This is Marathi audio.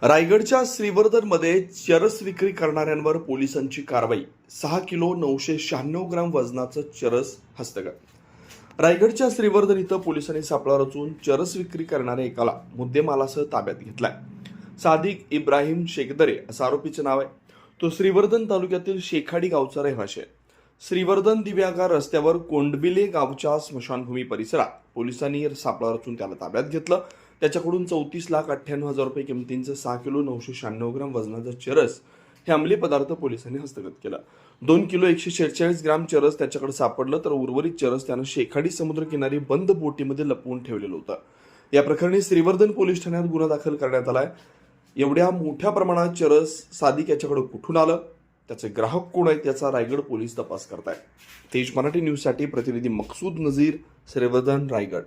रायगडच्या श्रीवर्धनमध्ये चरस विक्री करणाऱ्यांवर पोलिसांची कारवाई. 6 किलो 996 ग्राम वजनाचं चरस हस्तगत. रायगडच्या श्रीवर्धन इथं पोलिसांनी सापळा रचून चरस विक्री करणाऱ्या एकाला मुद्देमालासह ताब्यात घेतलाय. सादिक इब्राहिम शेखदरे असं आरोपीचं नाव आहे. तो श्रीवर्धन तालुक्यातील शेखाडी गावचा रहिवासी आहे. श्रीवर्धन दिव्यागार रस्त्यावर कोंडबिले गावच्या स्मशानभूमी परिसरात पोलिसांनी सापळा रचून त्याला ताब्यात घेतलं. त्याच्याकडून 34,98,000 रुपये किमतींचं 6 किलो 996 ग्राम वजनाचं चरस हे अंमली पदार्थ पोलिसांनी हस्तगत केला. 2 किलो 146 ग्राम चरस त्याच्याकडे सापडलं, तर उर्वरित चरस त्यानं शेखाडी समुद्रकिनारी बंद बोटीमध्ये लपवून ठेवलेलं होतं. या प्रकरणी श्रीवर्धन पोलीस ठाण्यात गुन्हा दाखल करण्यात आलाय. एवढ्या मोठ्या प्रमाणात चरस सादिक याच्याकडे कुठून आलं, त्याचे ग्राहक कोण आहेत, याचा रायगड पोलीस तपास करतायत. तेज मराठी न्यूजसाठी प्रतिनिधी मकसूद नजीर, श्रीवर्धन, रायगड.